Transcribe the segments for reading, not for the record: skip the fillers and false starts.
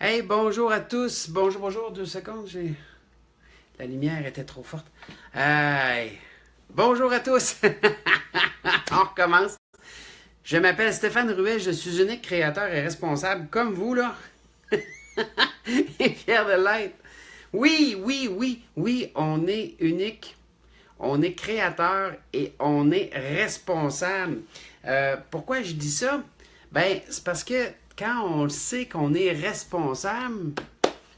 Hey, bonjour à tous. Bonjour, bonjour. 2 secondes, la lumière était trop forte. Hey. Bonjour à tous. On recommence. Je m'appelle Stéphane Ruet. Je suis unique créateur et responsable comme vous, là. Et fier de l'être. Oui, oui, oui, oui, on est unique. On est créateur et on est responsable. Pourquoi je dis ça? Ben, c'est parce que quand on sait qu'on est responsable,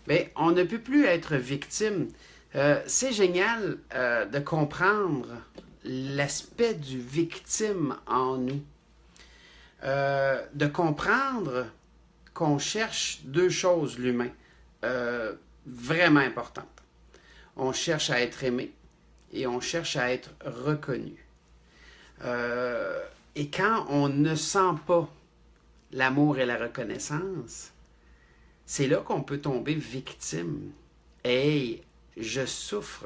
ben, on ne peut plus être victime. C'est génial de comprendre l'aspect du victime en nous. De comprendre qu'on cherche deux choses, l'humain, vraiment importantes. On cherche à être aimé et on cherche à être reconnu. Et quand on ne sent pas l'amour et la reconnaissance, c'est là qu'on peut tomber victime. Hey, je souffre.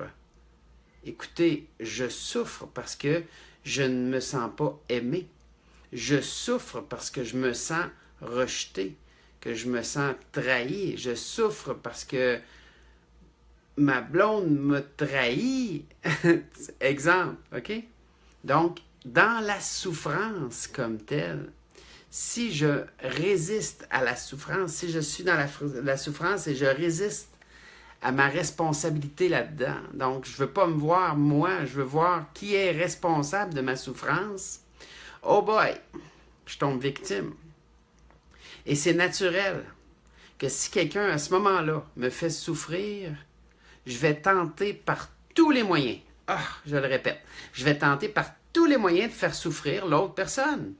Écoutez, je souffre parce que je ne me sens pas aimé. Je souffre parce que je me sens rejeté, que je me sens trahi. Je souffre parce que ma blonde me trahit. Exemple, OK? Donc, dans la souffrance comme telle, si je résiste à la souffrance, si je suis dans la souffrance et je résiste à ma responsabilité là-dedans, donc je ne veux pas me voir moi, je veux voir qui est responsable de ma souffrance, oh boy, je tombe victime. Et c'est naturel que si quelqu'un à ce moment-là me fait souffrir, je vais tenter par tous les moyens, je le répète, je vais tenter par tous les moyens de faire souffrir l'autre personne.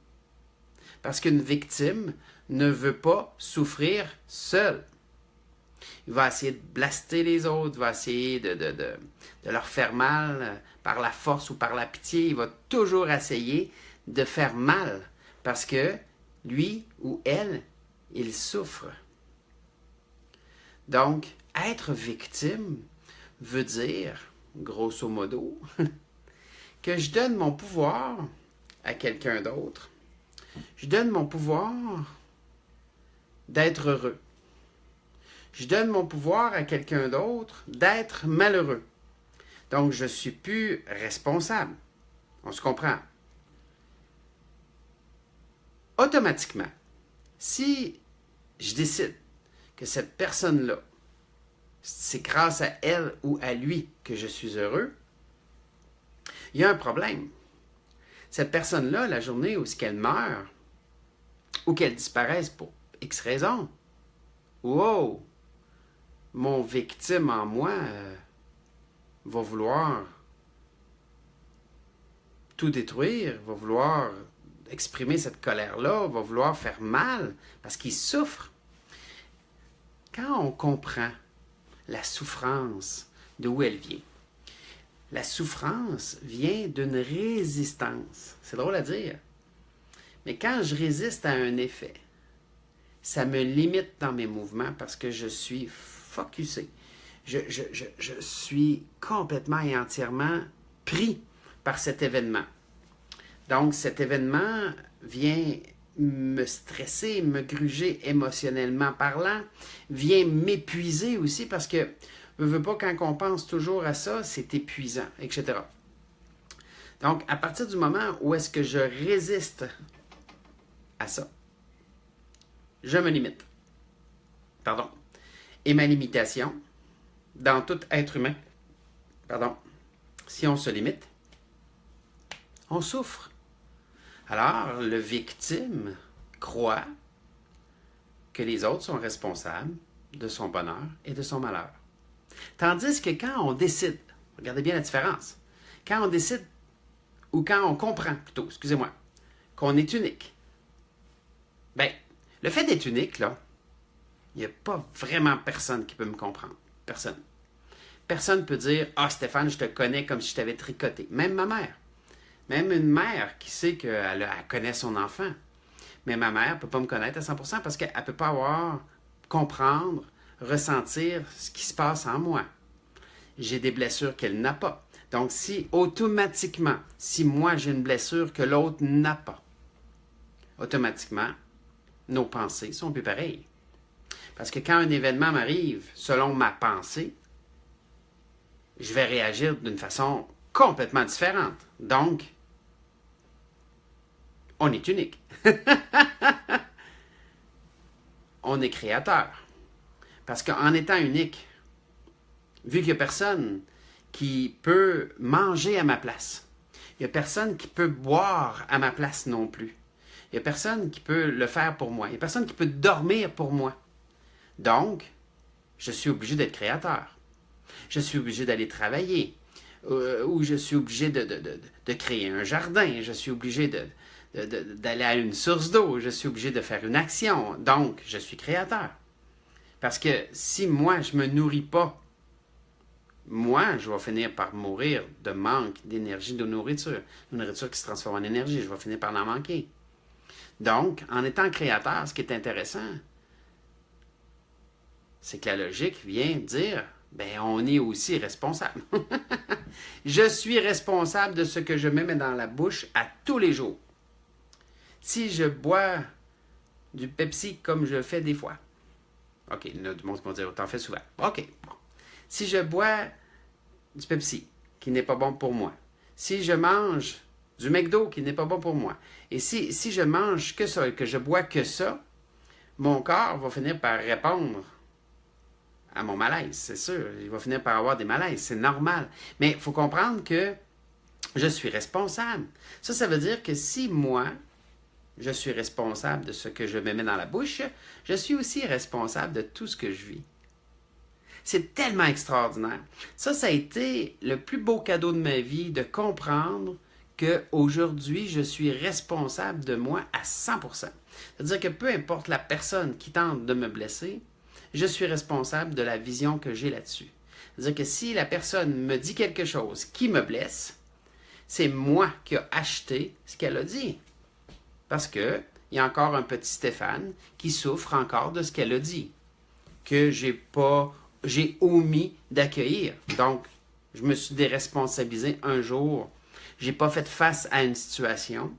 Parce qu'une victime ne veut pas souffrir seule. Il va essayer de blaster les autres, il va essayer de leur faire mal par la force ou par la pitié. Il va toujours essayer de faire mal parce que lui ou elle, il souffre. Donc, être victime veut dire, grosso modo, que je donne mon pouvoir à quelqu'un d'autre. Je donne mon pouvoir d'être heureux. Je donne mon pouvoir à quelqu'un d'autre d'être malheureux. Donc, je ne suis plus responsable. On se comprend. Automatiquement, si je décide que cette personne-là, c'est grâce à elle ou à lui que je suis heureux, il y a un problème. Cette personne-là, la journée où qu'elle meurt, ou qu'elle disparaisse pour X raisons, wow, mon victime en moi va vouloir tout détruire, va vouloir exprimer cette colère-là, va vouloir faire mal, parce qu'il souffre. Quand on comprend la souffrance, d'où elle vient, la souffrance vient d'une résistance. C'est drôle à dire. Mais quand je résiste à un effet, ça me limite dans mes mouvements parce que je suis focusé. Je suis complètement et entièrement pris par cet événement. Donc, cet événement vient me stresser, me gruger émotionnellement parlant, vient m'épuiser aussi parce que je ne veux pas, quand on pense toujours à ça, c'est épuisant, etc. Donc, à partir du moment où est-ce que je résiste à ça, je me limite. Pardon. Et ma limitation, dans tout être humain, si on se limite, on souffre. Alors, le victime croit que les autres sont responsables de son bonheur et de son malheur. Tandis que quand on décide, regardez bien la différence, quand on décide, ou quand on comprend plutôt, excusez-moi, qu'on est unique, bien, le fait d'être unique, là, il n'y a pas vraiment personne qui peut me comprendre. Personne. Personne ne peut dire « Ah, Stéphane, je te connais comme si je t'avais tricoté. » Même ma mère. Même une mère qui sait qu'elle connaît son enfant. Mais ma mère ne peut pas me connaître à 100% parce qu'elle ne peut pas comprendre, ressentir ce qui se passe en moi. J'ai des blessures qu'elle n'a pas. Donc, si automatiquement, si moi j'ai une blessure que l'autre n'a pas, automatiquement, nos pensées sont plus pareilles. Parce que quand un événement m'arrive, selon ma pensée, je vais réagir d'une façon complètement différente. Donc, on est unique. On est créateur. Parce qu'en étant unique, vu qu'il n'y a personne qui peut manger à ma place, il n'y a personne qui peut boire à ma place non plus. Il n'y a personne qui peut le faire pour moi. Il n'y a personne qui peut dormir pour moi. Donc, je suis obligé d'être créateur. Je suis obligé d'aller travailler. Ou je suis obligé de créer un jardin. Je suis obligé d'aller à une source d'eau. Je suis obligé de faire une action. Donc, je suis créateur. Parce que si moi, je ne me nourris pas, moi, je vais finir par mourir de manque d'énergie, de nourriture. Une nourriture qui se transforme en énergie. Je vais finir par en manquer. Donc, en étant créateur, ce qui est intéressant, c'est que la logique vient dire, ben, on est aussi responsable. Je suis responsable de ce que je me mets dans la bouche à tous les jours. Si je bois du Pepsi comme je le fais des fois, OK, il y en a du monde qui vont dire, t'en fais souvent. OK, bon. Si je bois du Pepsi, qui n'est pas bon pour moi, si je mange du McDo, qui n'est pas bon pour moi, et si je mange que ça, et que je bois que ça, mon corps va finir par répondre à mon malaise, c'est sûr. Il va finir par avoir des malaises, c'est normal. Mais il faut comprendre que je suis responsable. Ça veut dire que si moi, je suis responsable de ce que je me mets dans la bouche, je suis aussi responsable de tout ce que je vis. C'est tellement extraordinaire. Ça a été le plus beau cadeau de ma vie, de comprendre qu'aujourd'hui, je suis responsable de moi à 100%. C'est-à-dire que peu importe la personne qui tente de me blesser, je suis responsable de la vision que j'ai là-dessus. C'est-à-dire que si la personne me dit quelque chose qui me blesse, c'est moi qui ai acheté ce qu'elle a dit. Parce qu'il y a encore un petit Stéphane qui souffre encore de ce qu'elle a dit, que j'ai omis d'accueillir. Donc, je me suis déresponsabilisé un jour. Je n'ai pas fait face à une situation.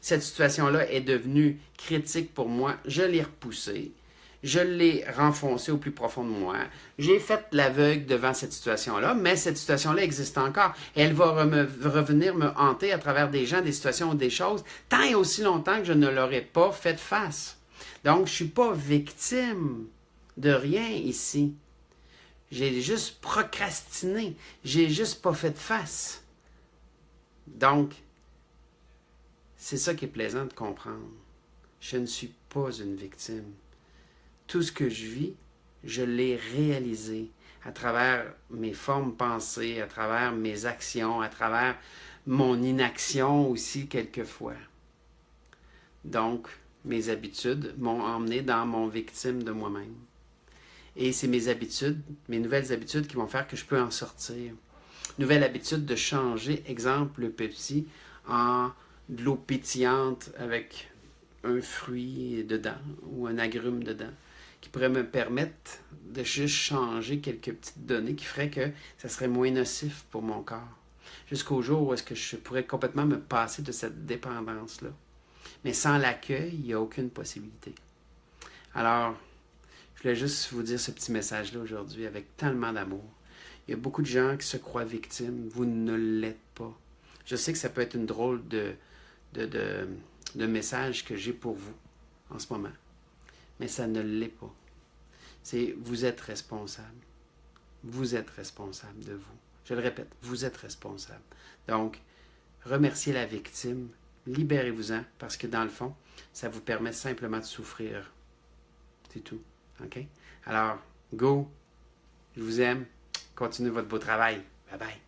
Cette situation-là est devenue critique pour moi. Je l'ai repoussée. Je l'ai renfoncée au plus profond de moi. J'ai fait l'aveugle devant cette situation-là, mais cette situation-là existe encore. Elle va revenir me hanter à travers des gens, des situations, des choses, tant et aussi longtemps que je ne leur ai pas fait face. Donc, je ne suis pas victime de rien ici. J'ai juste procrastiné. J'ai juste pas fait face. Donc, c'est ça qui est plaisant de comprendre. Je ne suis pas une victime. Tout ce que je vis, je l'ai réalisé à travers mes formes pensées, à travers mes actions, à travers mon inaction aussi quelquefois. Donc, mes habitudes m'ont emmené dans mon victime de moi-même. Et c'est mes habitudes, mes nouvelles habitudes qui vont faire que je peux en sortir. Nouvelle habitude de changer, exemple, le Pepsi en de l'eau pétillante avec un fruit dedans ou un agrume dedans, qui pourrait me permettre de juste changer quelques petites données qui feraient que ça serait moins nocif pour mon corps. Jusqu'au jour où est-ce que je pourrais complètement me passer de cette dépendance-là. Mais sans l'accueil, il n'y a aucune possibilité. Alors, je voulais juste vous dire ce petit message-là aujourd'hui avec tellement d'amour. Il y a beaucoup de gens qui se croient victimes. Vous ne l'êtes pas. Je sais que ça peut être une drôle de message que j'ai pour vous en ce moment. Mais ça ne l'est pas. Vous êtes responsable. Vous êtes responsable de vous. Je le répète, vous êtes responsable. Donc, remerciez la victime. Libérez-vous-en parce que dans le fond, ça vous permet simplement de souffrir. C'est tout. OK? Alors, go! Je vous aime. Continuez votre beau travail. Bye bye.